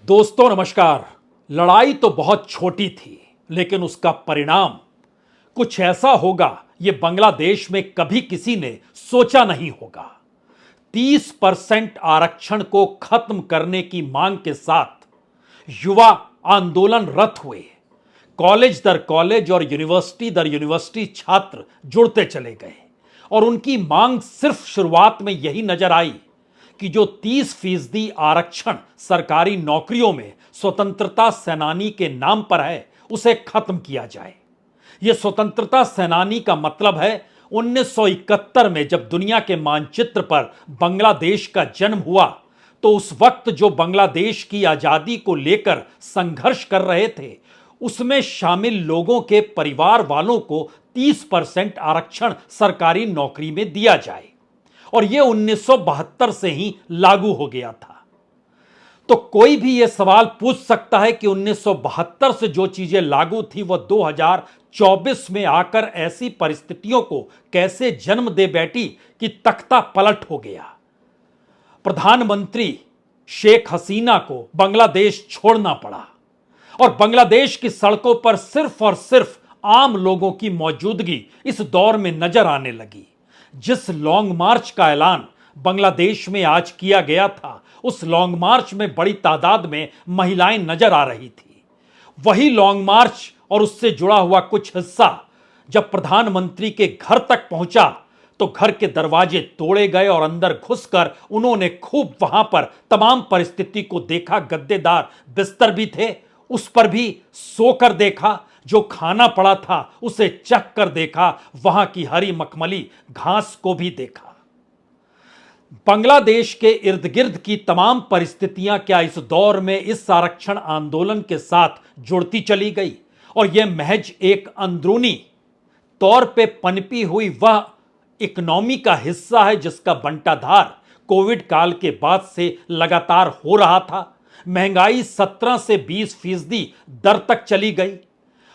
दोस्तों नमस्कार। लड़ाई तो बहुत छोटी थी, लेकिन उसका परिणाम कुछ ऐसा होगा ये बांग्लादेश में कभी किसी ने सोचा नहीं होगा। 30% आरक्षण को खत्म करने की मांग के साथ युवा आंदोलन रत हुए। कॉलेज दर कॉलेज और यूनिवर्सिटी दर यूनिवर्सिटी छात्र जुड़ते चले गए और उनकी मांग सिर्फ शुरुआत में यही नजर आई कि जो 30% आरक्षण सरकारी नौकरियों में स्वतंत्रता सेनानी के नाम पर है उसे खत्म किया जाए। यह स्वतंत्रता सेनानी का मतलब है 1971 में जब दुनिया के मानचित्र पर बांग्लादेश का जन्म हुआ तो उस वक्त जो बांग्लादेश की आजादी को लेकर संघर्ष कर रहे थे उसमें शामिल लोगों के परिवार वालों को 30% आरक्षण सरकारी नौकरी में दिया जाए और यह 1972 से ही लागू हो गया था। तो कोई भी यह सवाल पूछ सकता है कि 1972 से जो चीजें लागू थी वह 2024 में आकर ऐसी परिस्थितियों को कैसे जन्म दे बैठी कि तख्ता पलट हो गया। प्रधानमंत्री शेख हसीना को बांग्लादेश छोड़ना पड़ा और बांग्लादेश की सड़कों पर सिर्फ और सिर्फ आम लोगों की मौजूदगी इस दौर में नजर आने लगी। जिस लॉन्ग मार्च का ऐलान बांग्लादेश में आज किया गया था उस लॉन्ग मार्च में बड़ी तादाद में महिलाएं नजर आ रही थी। वही लॉन्ग मार्च और उससे जुड़ा हुआ कुछ हिस्सा जब प्रधानमंत्री के घर तक पहुंचा तो घर के दरवाजे तोड़े गए और अंदर घुसकर उन्होंने खूब वहां पर तमाम परिस्थिति को देखा। गद्देदार बिस्तर भी थे, उस पर भी सोकर देखा। जो खाना पड़ा था उसे चख कर देखा, वहां की हरी मखमली घास को भी देखा। बांग्लादेश के इर्द गिर्द की तमाम परिस्थितियां क्या इस दौर में इस आरक्षण आंदोलन के साथ जुड़ती चली गई और यह महज एक अंदरूनी तौर पे पनपी हुई वह इकोनॉमी का हिस्सा है जिसका बंटाधार कोविड काल के बाद से लगातार हो रहा था। महंगाई 17 से 20% दर तक चली गई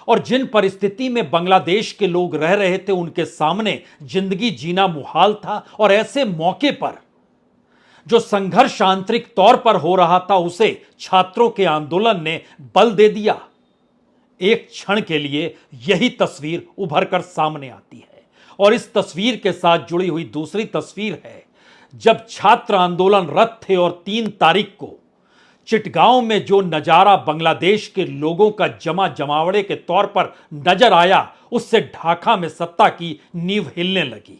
और जिन परिस्थिति में बांग्लादेश के लोग रह रहे थे उनके सामने जिंदगी जीना मुहाल था और ऐसे मौके पर जो संघर्ष आंतरिक तौर पर हो रहा था उसे छात्रों के आंदोलन ने बल दे दिया। एक क्षण के लिए यही तस्वीर उभर कर सामने आती है और इस तस्वीर के साथ जुड़ी हुई दूसरी तस्वीर है जब छात्र आंदोलन रत थे और 3 तारीख को चिटगांव में जो नजारा बांग्लादेश के लोगों का जमावड़े के तौर पर नजर आया उससे ढाका में सत्ता की नींव हिलने लगी।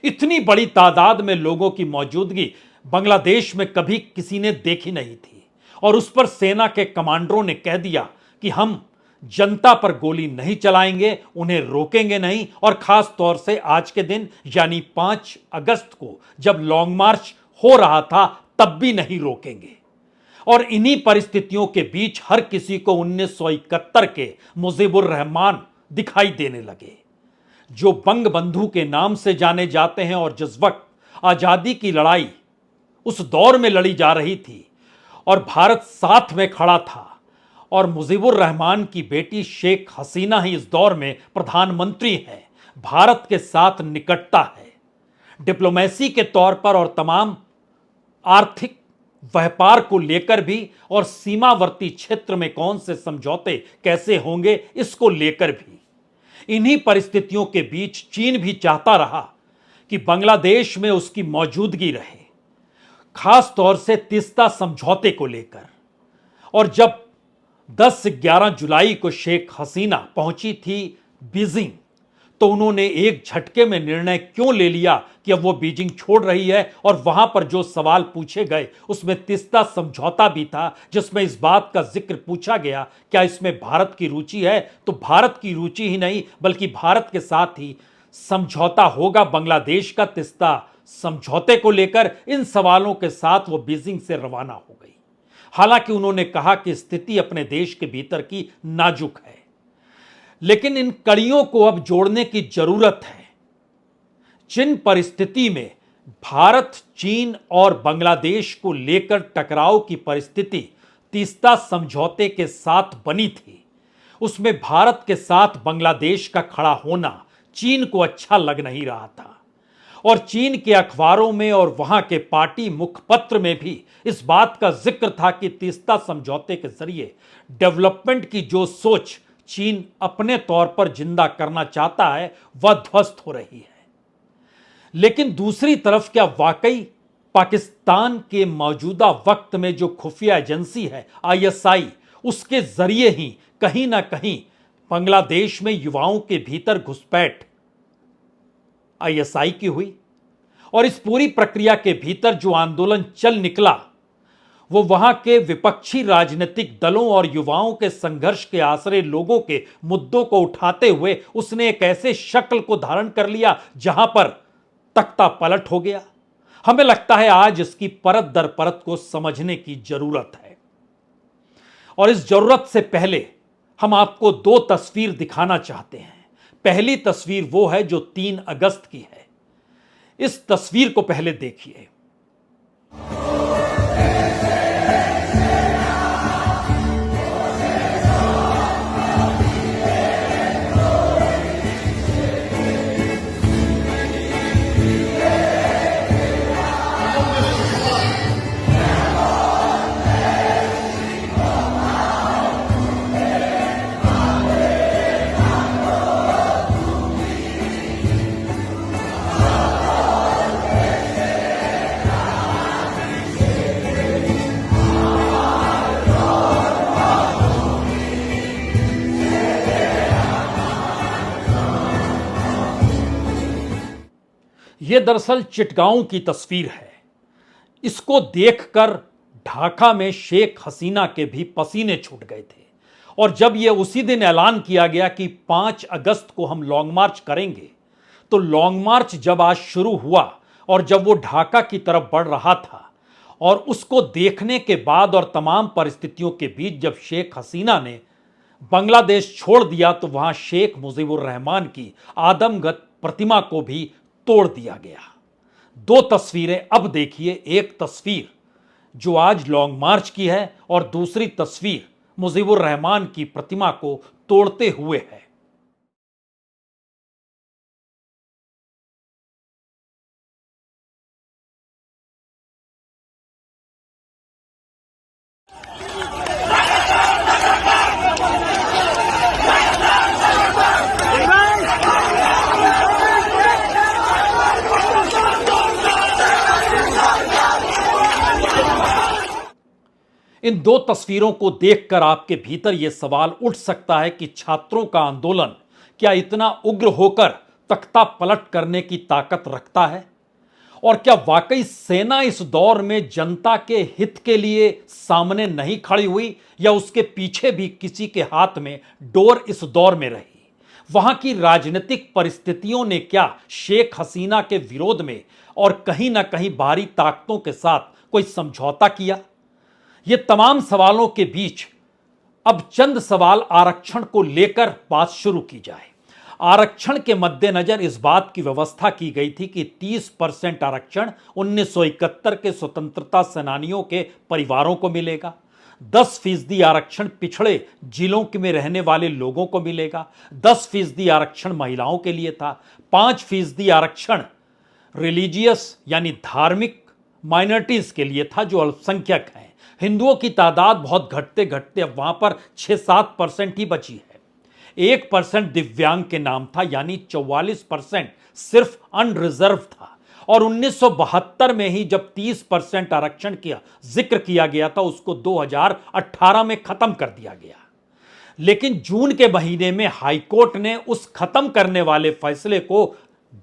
इतनी बड़ी तादाद में लोगों की मौजूदगी बांग्लादेश में कभी किसी ने देखी नहीं थी और उस पर सेना के कमांडरों ने कह दिया कि हम जनता पर गोली नहीं चलाएंगे, उन्हें रोकेंगे नहीं और खास तौर से आज के दिन यानी 5 अगस्त को जब लॉन्ग मार्च हो रहा था तब भी नहीं रोकेंगे। और इन्हीं परिस्थितियों के बीच हर किसी को 1971 के मुजीबुर रहमान दिखाई देने लगे जो बंग बंधु के नाम से जाने जाते हैं और जिस वक्त आजादी की लड़ाई उस दौर में लड़ी जा रही थी और भारत साथ में खड़ा था और मुजीबुर रहमान की बेटी शेख हसीना ही इस दौर में प्रधानमंत्री है। भारत के साथ निकटता है डिप्लोमेसी के तौर पर और तमाम आर्थिक व्यापार को लेकर भी और सीमावर्ती क्षेत्र में कौन से समझौते कैसे होंगे इसको लेकर भी। इन्हीं परिस्थितियों के बीच चीन भी चाहता रहा कि बांग्लादेश में उसकी मौजूदगी रहे, खास तौर से तीस्ता समझौते को लेकर। और जब 10-11 जुलाई को शेख हसीना पहुंची थी बीजिंग तो उन्होंने एक झटके में निर्णय क्यों ले लिया कि अब वो बीजिंग छोड़ रही है और वहां पर जो सवाल पूछे गए उसमें तीस्ता समझौता भी था जिसमें इस बात का जिक्र पूछा गया क्या इसमें भारत की रुचि है। तो भारत की रुचि ही नहीं बल्कि भारत के साथ ही समझौता होगा बांग्लादेश का तीस्ता समझौते को लेकर। इन सवालों के साथ वो बीजिंग से रवाना हो गई। हालांकि उन्होंने कहा कि स्थिति अपने देश के भीतर की नाजुक है लेकिन इन कड़ियों को अब जोड़ने की जरूरत है। जिन परिस्थिति में भारत चीन और बांग्लादेश को लेकर टकराव की परिस्थिति तीस्ता समझौते के साथ बनी थी उसमें भारत के साथ बांग्लादेश का खड़ा होना चीन को अच्छा लग नहीं रहा था और चीन के अखबारों में और वहां के पार्टी मुखपत्र में भी इस बात का जिक्र था कि तीस्ता समझौते के जरिए डेवलपमेंट की जो सोच चीन अपने तौर पर जिंदा करना चाहता है वह ध्वस्त हो रही है। लेकिन दूसरी तरफ क्या वाकई पाकिस्तान के मौजूदा वक्त में जो खुफिया एजेंसी है आईएसआई, उसके जरिए ही कहीं ना कहीं बांग्लादेश में युवाओं के भीतर घुसपैठ आईएसआई की हुई? और इस पूरी प्रक्रिया के भीतर जो आंदोलन चल निकला वो वहां के विपक्षी राजनीतिक दलों और युवाओं के संघर्ष के आसरे लोगों के मुद्दों को उठाते हुए उसने एक ऐसे शक्ल को धारण कर लिया जहां पर तख्ता पलट हो गया। हमें लगता है आज इसकी परत दर परत को समझने की जरूरत है। और इस जरूरत से पहले हम आपको दो तस्वीर दिखाना चाहते हैं। पहली तस्वीर वो है जो 3 अगस्त की है। इस तस्वीर को पहले देखिए। यह दरअसल चिटगांव की तस्वीर है। इसको देखकर ढाका में शेख हसीना के भी पसीने छूट गए थे। और जब यह उसी दिन ऐलान किया गया कि 5 अगस्त को हम लॉन्ग मार्च करेंगे, तो लॉन्ग मार्च जब आज शुरू हुआ और जब वो ढाका की तरफ बढ़ रहा था और उसको देखने के बाद और तमाम परिस्थितियों के बीच जब शेख हसीना ने बांग्लादेश छोड़ दिया तो वहां शेख मुजीबुर रहमान की आदमगत प्रतिमा को भी तोड़ दिया गया। 2 तस्वीरें अब देखिए। एक तस्वीर जो आज लॉन्ग मार्च की है और दूसरी तस्वीर मुजीबुर रहमान की प्रतिमा को तोड़ते हुए है। इन 2 तस्वीरों को देखकर आपके भीतर यह सवाल उठ सकता है कि छात्रों का आंदोलन क्या इतना उग्र होकर तख्ता पलट करने की ताकत रखता है? और क्या वाकई सेना इस दौर में जनता के हित के लिए सामने नहीं खड़ी हुई या उसके पीछे भी किसी के हाथ में डोर इस दौर में रही? वहां की राजनीतिक परिस्थितियों ने क्या शेख हसीना के विरोध में और कहीं ना कहीं बाहरी ताकतों के साथ कोई समझौता किया? ये तमाम सवालों के बीच अब चंद सवाल आरक्षण को लेकर बात शुरू की जाए। आरक्षण के मद्देनजर इस बात की व्यवस्था की गई थी कि 30% आरक्षण 1971 के स्वतंत्रता सेनानियों के परिवारों को मिलेगा, 10% आरक्षण पिछड़े जिलों में रहने वाले लोगों को मिलेगा, 10% आरक्षण महिलाओं के लिए था, 5% आरक्षण रिलीजियस यानी धार्मिक माइनॉरिटीज के लिए था जो अल्पसंख्यक हैं। हिंदुओं की तादाद बहुत घटते घटते अब वहां पर 6-7% ही बची है। 1% दिव्यांग के नाम था, यानी 44% सिर्फ अनरिजर्व था। और 1972 में ही जब 30% आरक्षण का जिक्र किया गया था उसको 2018 में खत्म कर दिया गया। लेकिन जून के महीने में हाईकोर्ट ने उस खत्म करने वाले फैसले को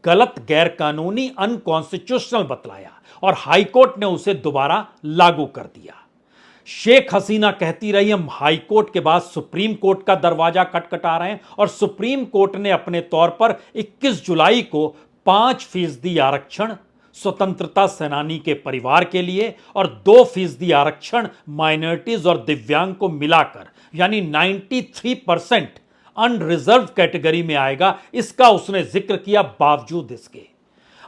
गलत, गैर कानूनी, अनकॉन्स्टिट्यूशनल बतलाया और हाईकोर्ट ने उसे दोबारा लागू कर दिया। शेख हसीना कहती रही हम हाईकोर्ट के बाद सुप्रीम कोर्ट का दरवाजा खटखटा रहे हैं और सुप्रीम कोर्ट ने अपने तौर पर 21 जुलाई को 5% आरक्षण स्वतंत्रता सेनानी के परिवार के लिए और 2% आरक्षण माइनॉरिटीज और दिव्यांग को मिलाकर यानी 93% अनरिजर्व कैटेगरी में आएगा, इसका उसने जिक्र किया। बावजूद इसके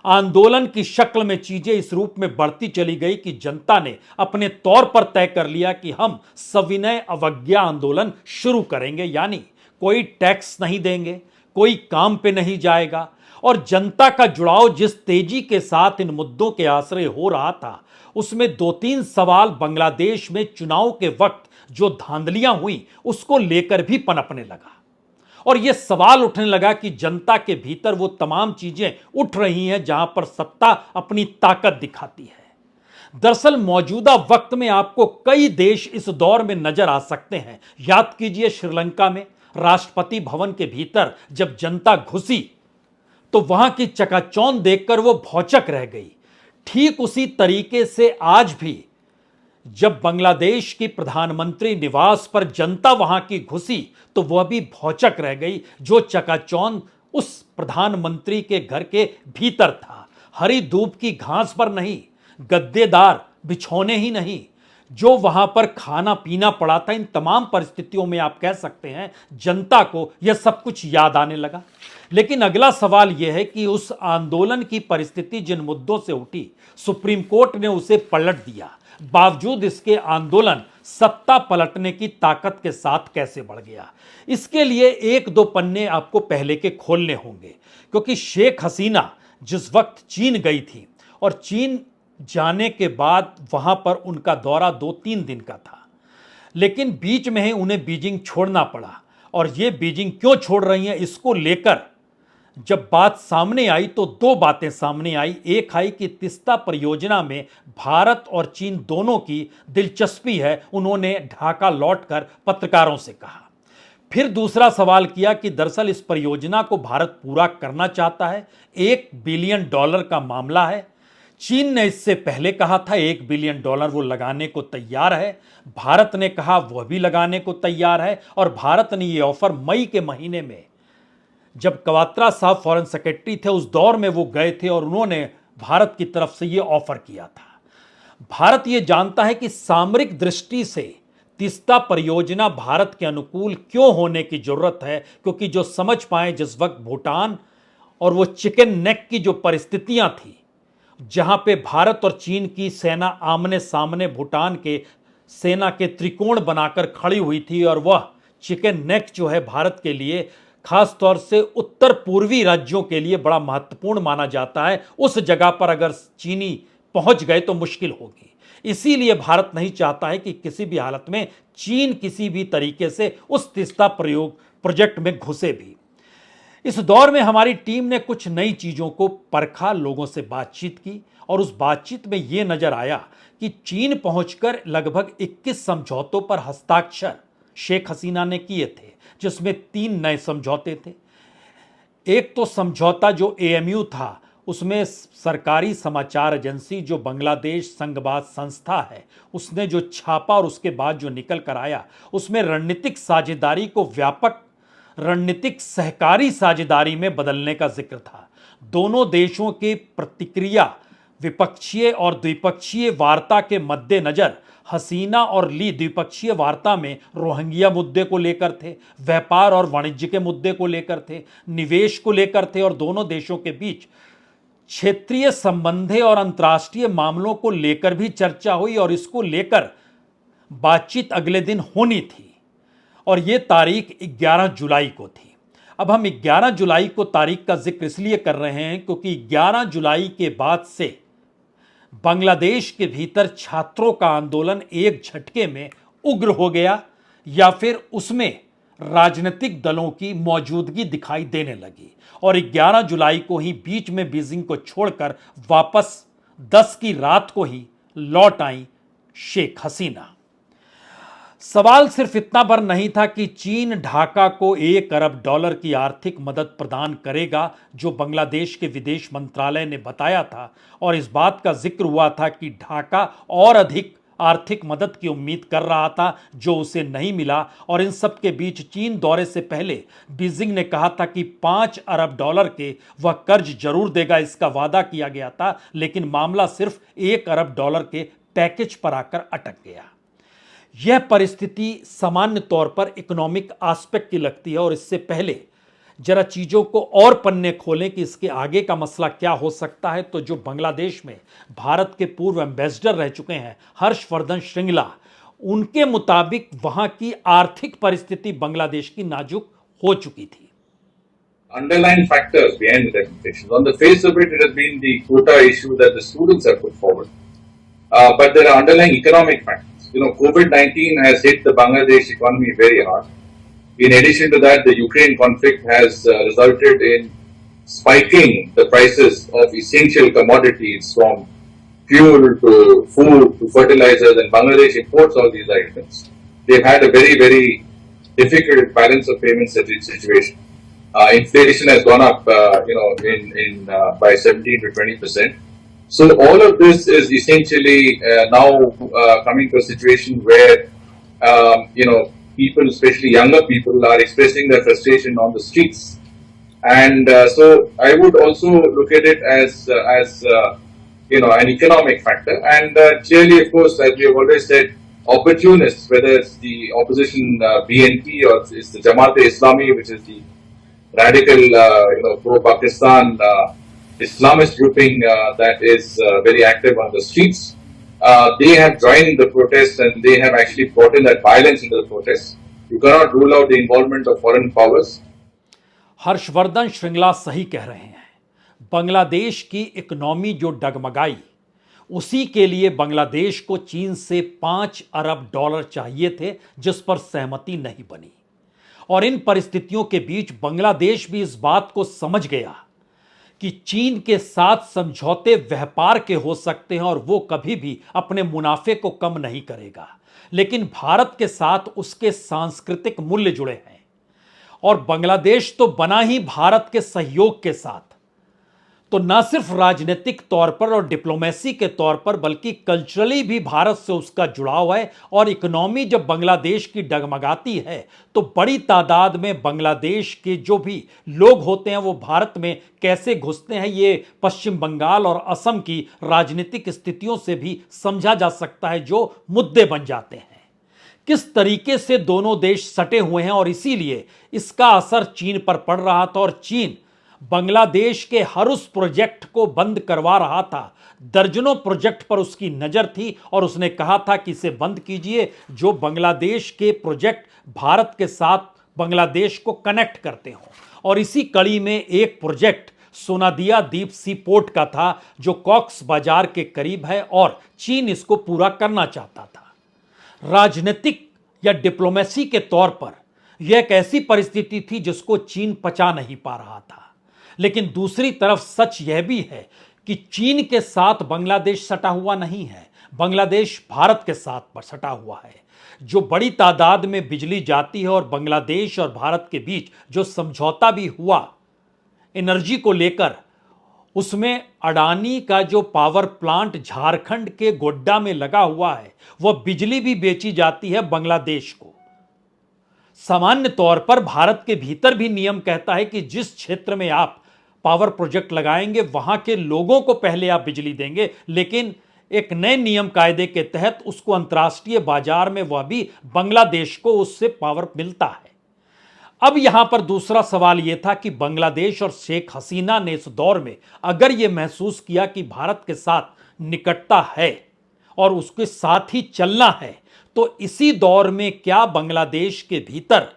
आंदोलन की शक्ल में चीजें इस रूप में बढ़ती चली गई कि जनता ने अपने तौर पर तय कर लिया कि हम सविनय अवज्ञा आंदोलन शुरू करेंगे, यानी कोई टैक्स नहीं देंगे, कोई काम पे नहीं जाएगा और जनता का जुड़ाव जिस तेजी के साथ इन मुद्दों के आश्रय हो रहा था, उसमें 2-3 सवाल बांग्लादेश में चुनाव के वक्त जो धांधलियां हुई उसको लेकर भी पनपने लगा। और यह सवाल उठने लगा कि जनता के भीतर वो तमाम चीजें उठ रही हैं जहां पर सत्ता अपनी ताकत दिखाती है। दरअसल मौजूदा वक्त में आपको कई देश इस दौर में नजर आ सकते हैं। याद कीजिए, श्रीलंका में राष्ट्रपति भवन के भीतर जब जनता घुसी तो वहां की चकाचौंध देखकर वो भौचक रह गई। ठीक उसी तरीके से आज भी जब बांग्लादेश की प्रधानमंत्री निवास पर जनता वहां की घुसी तो वह भी भौचक रह गई। जो चकाचौंध उस प्रधानमंत्री के घर के भीतर था, हरी धूप की घास पर नहीं, गद्देदार बिछौने ही नहीं, जो वहां पर खाना पीना पड़ा था, इन तमाम परिस्थितियों में आप कह सकते हैं जनता को यह सब कुछ याद आने लगा। लेकिन अगला सवाल यह है कि उस आंदोलन की परिस्थिति जिन मुद्दों से उठी, सुप्रीम कोर्ट ने उसे पलट दिया। बावजूद इसके आंदोलन सत्ता पलटने की ताकत के साथ कैसे बढ़ गया? इसके लिए 1-2 पन्ने आपको पहले के खोलने होंगे, क्योंकि शेख हसीना जिस वक्त चीन गई थी और चीन जाने के बाद वहां पर उनका दौरा 2-3 दिन का था, लेकिन बीच में ही उन्हें बीजिंग छोड़ना पड़ा। और ये बीजिंग क्यों छोड़ रही हैं, इसको लेकर जब बात सामने आई तो 2 बातें सामने आई। एक आई कि तीस्ता परियोजना में भारत और चीन दोनों की दिलचस्पी है, उन्होंने ढाका लौटकर पत्रकारों से कहा। फिर दूसरा सवाल किया कि दरअसल इस परियोजना को भारत पूरा करना चाहता है, $1 बिलियन का मामला है। चीन ने इससे पहले कहा था $1 बिलियन वो लगाने को तैयार है, भारत ने कहा वह भी लगाने को तैयार है। और भारत ने यह ऑफर मई के महीने में, जब कवात्रा साहब फॉरेन सेक्रेटरी थे, उस दौर में वो गए थे और उन्होंने भारत की तरफ से यह ऑफर किया था। भारत यह जानता है कि सामरिक दृष्टि से तीस्ता परियोजना भारत के अनुकूल क्यों होने की जरूरत है, क्योंकि जो समझ पाए जिस वक्त भूटान और वो चिकन नेक की जो परिस्थितियां थी, जहां पे भारत और चीन की सेना आमने सामने भूटान के सेना के त्रिकोण बनाकर खड़ी हुई थी, और वह चिकन नेक जो है भारत के लिए, खास तौर से उत्तर पूर्वी राज्यों के लिए बड़ा महत्वपूर्ण माना जाता है। उस जगह पर अगर चीनी पहुंच गए तो मुश्किल होगी। इसीलिए भारत नहीं चाहता है कि किसी भी हालत में चीन किसी भी तरीके से उस तीस्ता प्रोजेक्ट में घुसे भी। इस दौर में हमारी टीम ने कुछ नई चीजों को परखा, लोगों से बातचीत की, और उस बातचीत में यह नजर आया कि चीन पहुंचकर लगभग 21 समझौतों पर हस्ताक्षर शेख हसीना ने किए थे, जिसमें 3 नए समझौते थे। एक तो समझौता जो AMU था, उसमें सरकारी समाचार एजेंसी जो बांग्लादेश संघवाद संस्था है, उसने जो छापा और उसके बाद जो निकल कर आया, उसमें रणनीतिक साझेदारी को व्यापक रणनीतिक सहकारी साझेदारी में बदलने का जिक्र था। दोनों देशों की प्रतिक्रिया विपक्षीय और द्विपक्षीय वार्ता के मद्देनजर हसीना और ली द्विपक्षीय वार्ता में रोहिंग्या मुद्दे को लेकर थे, व्यापार और वाणिज्य के मुद्दे को लेकर थे, निवेश को लेकर थे, और दोनों देशों के बीच क्षेत्रीय संबंधों और अंतर्राष्ट्रीय मामलों को लेकर भी चर्चा हुई। और इसको लेकर बातचीत अगले दिन होनी थी, और यह तारीख 11 जुलाई को थी। अब हम 11 जुलाई को तारीख का जिक्र इसलिए कर रहे हैं क्योंकि 11 जुलाई के बाद से बांग्लादेश के भीतर छात्रों का आंदोलन एक झटके में उग्र हो गया, या फिर उसमें राजनीतिक दलों की मौजूदगी दिखाई देने लगी। और 11 जुलाई को ही बीच में बीजिंग को छोड़कर वापस 10 की रात को ही लौट आई शेख हसीना। सवाल सिर्फ इतना भर नहीं था कि चीन ढाका को $1 अरब की आर्थिक मदद प्रदान करेगा, जो बांग्लादेश के विदेश मंत्रालय ने बताया था, और इस बात का जिक्र हुआ था कि ढाका और अधिक आर्थिक मदद की उम्मीद कर रहा था, जो उसे नहीं मिला। और इन सब के बीच चीन दौरे से पहले बीजिंग ने कहा था कि $5 अरब के वह कर्ज जरूर देगा, इसका वादा किया गया था, लेकिन मामला सिर्फ $1 अरब के पैकेज पर आकर अटक गया। यह परिस्थिति सामान्य तौर पर इकोनॉमिक एस्पेक्ट की लगती है, और इससे पहले जरा चीजों को और पन्ने खोलें कि इसके आगे का मसला क्या हो सकता है, तो जो बांग्लादेश में भारत के पूर्व एम्बेसडर रह चुके हैं हर्षवर्धन श्रृंगला, उनके मुताबिक वहां की आर्थिक परिस्थिति बांग्लादेश की नाजुक हो चुकी थी। underlying factors behind the demonstrations. On the face of it, it has been the quota issue that the students have put forward. But there are underlying economic factors. COVID-19 has hit the Bangladesh economy very hard. In addition to that, the Ukraine conflict has resulted in spiking the prices of essential commodities from fuel to food to fertilizers, and Bangladesh imports all these items. They've had a very, very difficult balance of payments situation. Inflation has gone up, by 17 to 20%. So all of this is essentially now coming to a situation where, people, especially younger people, are expressing their frustration on the streets. And so I would also look at it as an economic factor. And clearly, of course, as we have always said, opportunists, whether it's the opposition BNP or it's the Jamaat-e-Islami, which is the radical, pro-Pakistan Islamist grouping that is very active on the streets, they have joined the protests and they have actually brought in that violence into the protests. You cannot rule out the involvement of foreign powers. Harshvardhan Shringla सही कह रहे हैं। बांग्लादेश की economy जो डगमगाई, उसी के लिए बांग्लादेश को चीन से $5 अरब चाहिए थे, जिस पर सहमति नहीं बनी। और इन परिस्थितियों के बीच बांग्लादेश भी इस बात को समझ गया कि चीन के साथ समझौते व्यापार के हो सकते हैं और वो कभी भी अपने मुनाफे को कम नहीं करेगा, लेकिन भारत के साथ उसके सांस्कृतिक मूल्य जुड़े हैं। और बांग्लादेश तो बना ही भारत के सहयोग के साथ, तो न सिर्फ राजनीतिक तौर पर और डिप्लोमेसी के तौर पर, बल्कि कल्चरली भी भारत से उसका जुड़ाव है। और इकोनॉमी जब बांग्लादेश की डगमगाती है तो बड़ी तादाद में बांग्लादेश के जो भी लोग होते हैं वो भारत में कैसे घुसते हैं, ये पश्चिम बंगाल और असम की राजनीतिक स्थितियों से भी समझा जा सकता है, जो मुद्दे बन जाते हैं। किस तरीके से दोनों देश सटे हुए हैं और इसीलिए इसका असर चीन पर पड़ रहा था। और चीन बांग्लादेश के हर उस प्रोजेक्ट को बंद करवा रहा था। दर्जनों प्रोजेक्ट पर उसकी नजर थी और उसने कहा था कि इसे बंद कीजिए, जो बांग्लादेश के प्रोजेक्ट भारत के साथ बांग्लादेश को कनेक्ट करते हों। और इसी कड़ी में एक प्रोजेक्ट सोनादिया द्वीप सी पोर्ट का था, जो कॉक्स बाजार के करीब है, और चीन इसको पूरा करना चाहता था। राजनीतिक या डिप्लोमेसी के तौर पर यह एक ऐसी परिस्थिति थी जिसको चीन पचा नहीं पा रहा था। लेकिन दूसरी तरफ सच यह भी है कि चीन के साथ बांग्लादेश सटा हुआ नहीं है, बांग्लादेश भारत के साथ सटा हुआ है। जो बड़ी तादाद में बिजली जाती है और बांग्लादेश और भारत के बीच जो समझौता भी हुआ एनर्जी को लेकर, उसमें अडानी का जो पावर प्लांट झारखंड के गोड्डा में लगा हुआ है, वह बिजली भी बेची जाती है बांग्लादेश को। सामान्य तौर पर भारत के भीतर भी नियम कहता है कि जिस क्षेत्र में आप पावर प्रोजेक्ट लगाएंगे वहां के लोगों को पहले आप बिजली देंगे, लेकिन एक नए नियम कायदे के तहत उसको अंतर्राष्ट्रीय बाजार में वह भी बांग्लादेश को उससे पावर मिलता है। अब यहां पर दूसरा सवाल यह था कि बांग्लादेश और शेख हसीना ने इस दौर में अगर यह महसूस किया कि भारत के साथ निकटता है और उसके साथ ही चलना है, तो इसी दौर में क्या बांग्लादेश के भीतर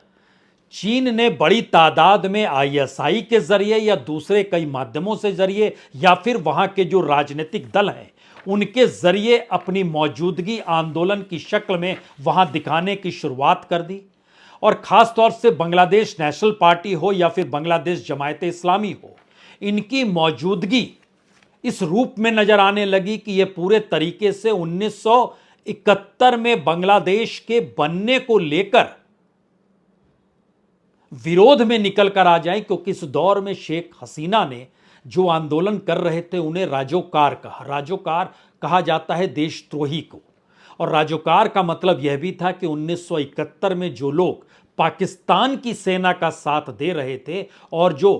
चीन ने बड़ी तादाद में आईएसआई के जरिए या दूसरे कई माध्यमों से जरिए या फिर वहां के जो राजनीतिक दल हैं उनके जरिए अपनी मौजूदगी आंदोलन की शक्ल में वहां दिखाने की शुरुआत कर दी। और खास तौर से बांग्लादेश नेशनल पार्टी हो या फिर बांग्लादेश जमायते इस्लामी हो, इनकी मौजूदगी इस रूप में नजर आने लगी कि यह पूरे तरीके से 1971 में बांग्लादेश के बनने को लेकर विरोध में निकल कर आ जाए, क्योंकि इस दौर में शेख हसीना ने जो आंदोलन कर रहे थे उन्हें राजोकार कहा। राजोकार कहा जाता है देशद्रोही को, और राजोकार का मतलब यह भी था कि 1971 में जो लोग पाकिस्तान की सेना का साथ दे रहे थे और जो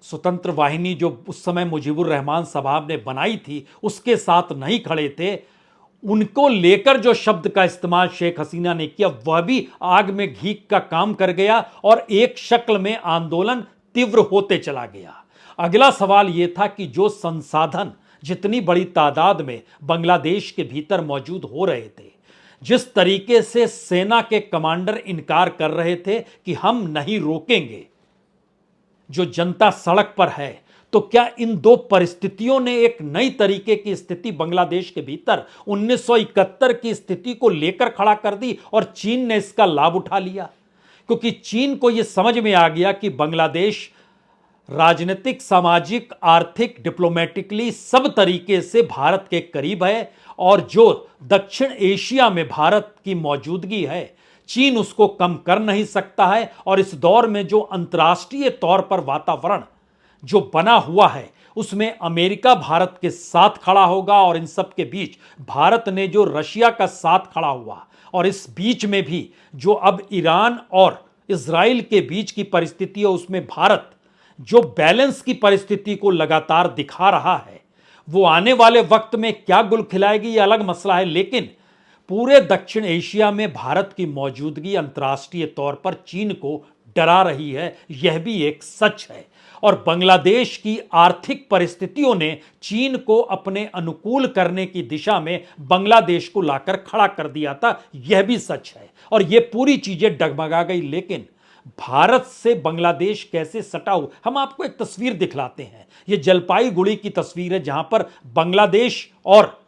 स्वतंत्र वाहिनी जो उस समय मुजीबुर रहमान साहब ने बनाई थी उसके साथ नहीं खड़े थे, उनको लेकर जो शब्द का इस्तेमाल शेख हसीना ने किया वह भी आग में घी का काम कर गया और एक शक्ल में आंदोलन तीव्र होते चला गया। अगला सवाल यह था कि जो संसाधन जितनी बड़ी तादाद में बांग्लादेश के भीतर मौजूद हो रहे थे, जिस तरीके से सेना के कमांडर इनकार कर रहे थे कि हम नहीं रोकेंगे, जो जनता सड़क पर है, तो क्या इन दो परिस्थितियों ने एक नई तरीके की स्थिति बांग्लादेश के भीतर 1971 की स्थिति को लेकर खड़ा कर दी और चीन ने इसका लाभ उठा लिया? क्योंकि चीन को यह समझ में आ गया कि बांग्लादेश राजनीतिक, सामाजिक, आर्थिक, डिप्लोमेटिकली सब तरीके से भारत के करीब है और जो दक्षिण एशिया में भारत की मौजूदगी है, चीन उसको कम कर नहीं सकता है। और इस दौर में जो अंतर्राष्ट्रीय तौर पर वातावरण जो बना हुआ है, उसमें अमेरिका भारत के साथ खड़ा होगा और इन सब के बीच भारत ने जो रशिया का साथ खड़ा हुआ, और इस बीच में भी जो अब ईरान और इजराइल के बीच की परिस्थिति है, उसमें भारत जो बैलेंस की परिस्थिति को लगातार दिखा रहा है, वो आने वाले वक्त में क्या गुल खिलाएगी ये अलग मसला है। लेकिन पूरे दक्षिण एशिया में भारत की मौजूदगी अंतर्राष्ट्रीय तौर पर चीन को डरा रही है, यह भी एक सच है। और बांग्लादेश की आर्थिक परिस्थितियों ने चीन को अपने अनुकूल करने की दिशा में बांग्लादेश को लाकर खड़ा कर दिया था, यह भी सच है। और यह पूरी चीजें डगमगा गई। लेकिन भारत से बांग्लादेश कैसे सटा हुआ, हम आपको एक तस्वीर दिखलाते हैं। यह जलपाईगुड़ी की तस्वीर है जहां पर बांग्लादेश और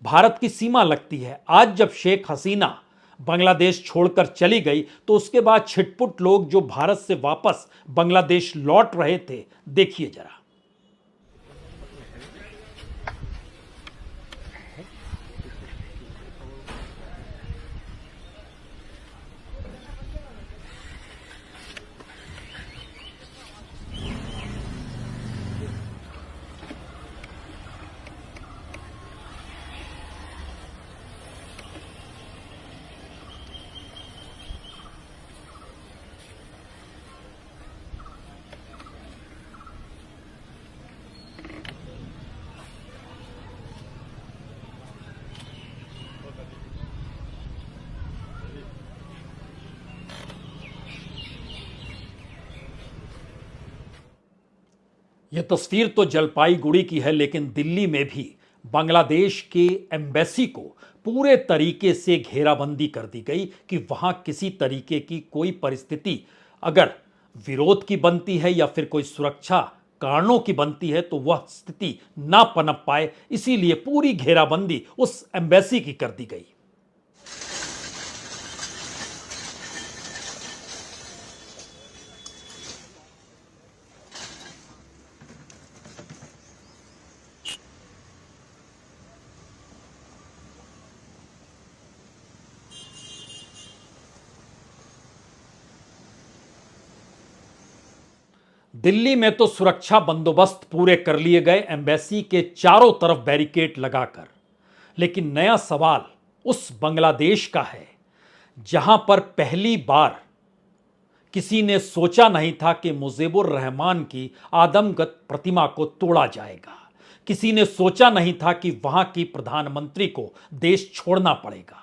भारत की सीमा लगती है। आज जब शेख हसीना बांग्लादेश छोड़कर चली गई, तो उसके बाद छिटपुट लोग जो भारत से वापस बांग्लादेश लौट रहे थे, देखिए जरा। यह तस्वीर तो जलपाईगुड़ी की है, लेकिन दिल्ली में भी बांग्लादेश के एम्बेसी को पूरे तरीके से घेराबंदी कर दी गई कि वहां किसी तरीके की कोई परिस्थिति अगर विरोध की बनती है या फिर कोई सुरक्षा कारणों की बनती है, तो वह स्थिति ना पनप पाए। इसीलिए पूरी घेराबंदी उस एम्बेसी की कर दी गई। दिल्ली में तो सुरक्षा बंदोबस्त पूरे कर लिए गए, एम्बेसी के चारों तरफ बैरिकेड लगाकर। लेकिन नया सवाल उस बांग्लादेश का है जहां पर पहली बार किसी ने सोचा नहीं था कि मुजीबुर रहमान की आदमकद प्रतिमा को तोड़ा जाएगा। किसी ने सोचा नहीं था कि वहां की प्रधानमंत्री को देश छोड़ना पड़ेगा।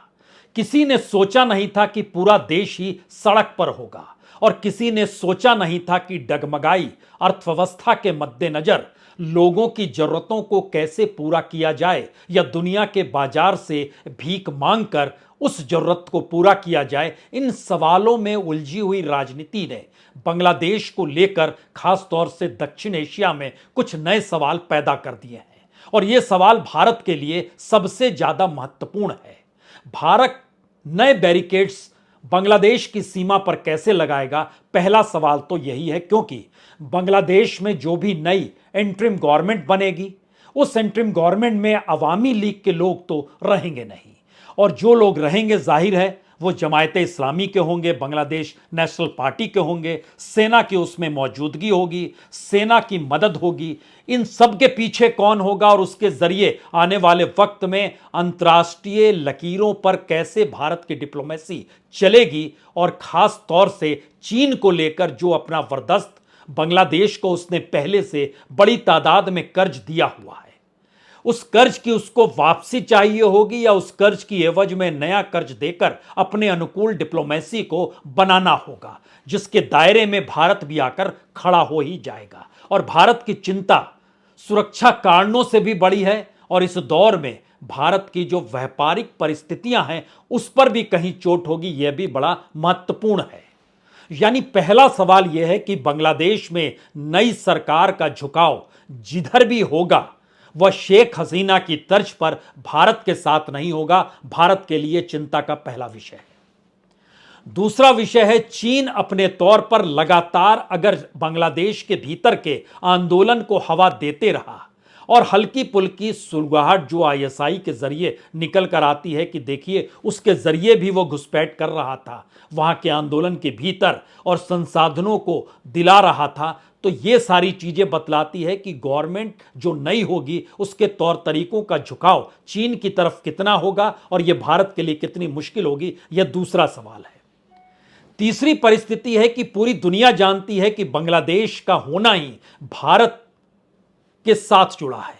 किसी ने सोचा नहीं था कि पूरा देश ही सड़क पर होगा। और किसी ने सोचा नहीं था कि डगमगाई अर्थव्यवस्था के मद्देनजर लोगों की जरूरतों को कैसे पूरा किया जाए, या दुनिया के बाजार से भीख मांगकर उस जरूरत को पूरा किया जाए। इन सवालों में उलझी हुई राजनीति ने बांग्लादेश को लेकर खास तौर से दक्षिण एशिया में कुछ नए सवाल पैदा कर दिए हैं। और ये सवाल भारत के लिए सबसे ज्यादा महत्वपूर्ण है। भारत नए बैरिकेड्स बांग्लादेश की सीमा पर कैसे लगाएगा, पहला सवाल तो यही है। क्योंकि बांग्लादेश में जो भी नई इंटरिम गवर्नमेंट बनेगी, उस इंटरिम गवर्नमेंट में अवामी लीग के लोग तो रहेंगे नहीं, और जो लोग रहेंगे जाहिर है वो जमायते इस्लामी के होंगे, बांग्लादेश नेशनल पार्टी के होंगे, सेना की उसमें मौजूदगी होगी, सेना की मदद होगी। इन सब के पीछे कौन होगा और उसके जरिए आने वाले वक्त में अंतर्राष्ट्रीय लकीरों पर कैसे भारत की डिप्लोमेसी चलेगी, और खास तौर से चीन को लेकर जो अपना वर्दस्त बांग्लादेश को उसने पहले से बड़ी तादाद में कर्ज दिया हुआ है, उस कर्ज की उसको वापसी चाहिए होगी, या उस कर्ज की एवज में नया कर्ज देकर अपने अनुकूल डिप्लोमेसी को बनाना होगा, जिसके दायरे में भारत भी आकर खड़ा हो ही जाएगा। और भारत की चिंता सुरक्षा कारणों से भी बड़ी है, और इस दौर में भारत की जो व्यापारिक परिस्थितियां हैं उस पर भी कहीं चोट होगी, यह भी बड़ा महत्वपूर्ण है। यानी पहला सवाल यह है कि बांग्लादेश में नई सरकार का झुकाव जिधर भी होगा वह शेख हसीना की तर्ज पर भारत के साथ नहीं होगा। भारत के लिए चिंता का पहला विषय है। दूसरा विषय है चीन अपने तौर पर लगातार अगर बांग्लादेश के भीतर के आंदोलन को हवा देते रहा और हल्की पुल्की सुलगाहट जो आईएसआई के जरिए निकल कर आती है कि देखिए उसके जरिए भी वो घुसपैठ कर रहा था वहां के आंदोलन के भीतर और संसाधनों को दिला रहा था, तो ये सारी चीजें बतलाती है कि गवर्नमेंट जो नई होगी उसके तौर तरीकों का झुकाव चीन की तरफ कितना होगा और यह भारत के लिए कितनी मुश्किल होगी, यह दूसरा सवाल है। तीसरी परिस्थिति है कि पूरी दुनिया जानती है कि बांग्लादेश का होना ही भारत के साथ जुड़ा है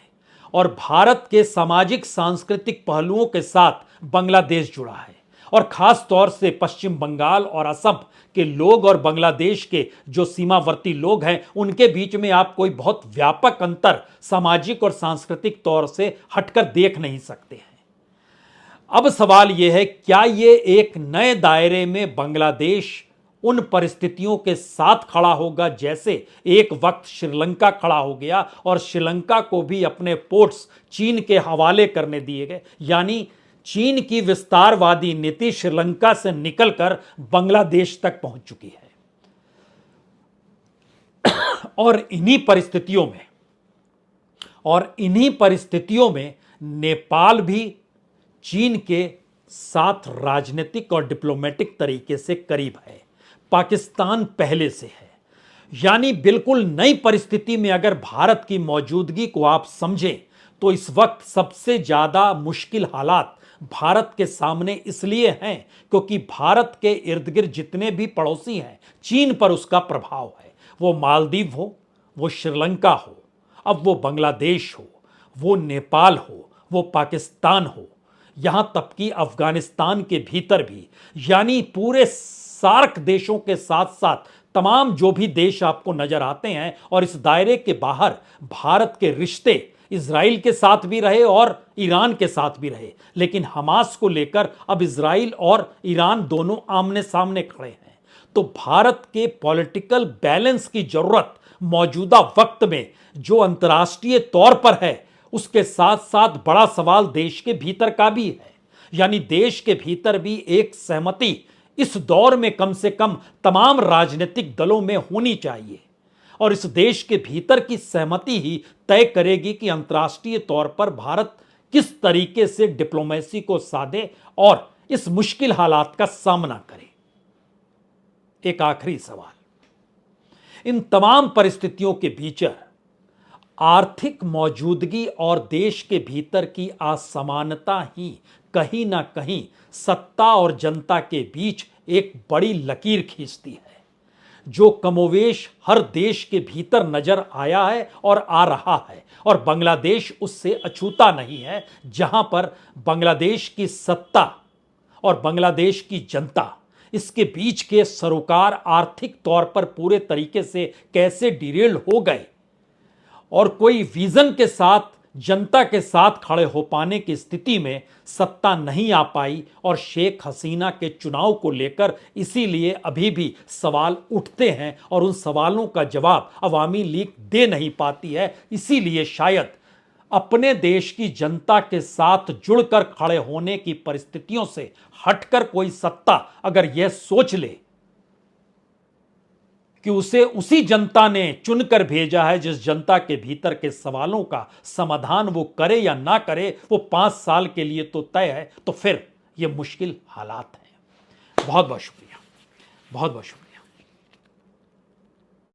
और भारत के सामाजिक सांस्कृतिक पहलुओं के साथ बांग्लादेश जुड़ा है और खास तौर से पश्चिम बंगाल और असम के लोग और बांग्लादेश के जो सीमावर्ती लोग हैं उनके बीच में आप कोई बहुत व्यापक अंतर सामाजिक और सांस्कृतिक तौर से हटकर देख नहीं सकते हैं। अब सवाल यह है क्या ये एक नए दायरे में बांग्लादेश उन परिस्थितियों के साथ खड़ा होगा जैसे एक वक्त श्रीलंका खड़ा हो गया और श्रीलंका को भी अपने पोर्ट्स चीन के हवाले करने दिए गए, यानी चीन की विस्तारवादी नीति श्रीलंका से निकलकर बांग्लादेश तक पहुंच चुकी है। और इन्हीं परिस्थितियों में नेपाल भी चीन के साथ राजनीतिक और डिप्लोमेटिक तरीके से करीब है, पाकिस्तान पहले से है। यानी बिल्कुल नई परिस्थिति में अगर भारत की मौजूदगी को आप समझें तो इस वक्त सबसे ज्यादा मुश्किल हालात भारत के सामने इसलिए हैं क्योंकि भारत के इर्द गिर्द जितने भी पड़ोसी हैं चीन पर उसका प्रभाव है। वो मालदीव हो, वो श्रीलंका हो, अब वो बांग्लादेश हो, वो नेपाल हो, वो पाकिस्तान हो, यहां तक कि अफगानिस्तान के भीतर भी, यानी पूरे सार्क देशों के साथ साथ तमाम जो भी देश आपको नजर आते हैं और इस दायरे के बाहर भारत के रिश्ते इजराइल के साथ भी रहे और ईरान के साथ भी रहे, लेकिन हमास को लेकर अब इजराइल और ईरान दोनों आमने सामने खड़े हैं। तो भारत के पॉलिटिकल बैलेंस की जरूरत मौजूदा वक्त में जो अंतर्राष्ट्रीय तौर पर है उसके साथ साथ बड़ा सवाल देश के भीतर का भी है। यानी देश के भीतर भी एक सहमति इस दौर में कम से कम तमाम राजनीतिक दलों में होनी चाहिए और इस देश के भीतर की सहमति ही तय करेगी कि अंतर्राष्ट्रीय तौर पर भारत किस तरीके से डिप्लोमेसी को साधे और इस मुश्किल हालात का सामना करे। एक आखिरी सवाल, इन तमाम परिस्थितियों के बीच आर्थिक मौजूदगी और देश के भीतर की असमानता ही कहीं ना कहीं सत्ता और जनता के बीच एक बड़ी लकीर खींचती है, जो कमोवेश हर देश के भीतर नजर आया है और आ रहा है और बांग्लादेश उससे अछूता नहीं है, जहां पर बांग्लादेश की सत्ता और बांग्लादेश की जनता इसके बीच के सरोकार आर्थिक तौर पर पूरे तरीके से कैसे डिरेल हो गए और कोई विजन के साथ जनता के साथ खड़े हो पाने की स्थिति में सत्ता नहीं आ पाई और शेख हसीना के चुनाव को लेकर इसीलिए अभी भी सवाल उठते हैं और उन सवालों का जवाब अवामी लीग दे नहीं पाती है। इसीलिए शायद अपने देश की जनता के साथ जुड़कर खड़े होने की परिस्थितियों से हटकर कोई सत्ता अगर यह सोच ले कि उसे उसी जनता ने चुनकर भेजा है जिस जनता के भीतर के सवालों का समाधान वो करे या ना करे, वो 5 साल के लिए तो तय है, तो फिर ये मुश्किल हालात हैं। बहुत बहुत शुक्रिया, बहुत बहुत शुक्रिया।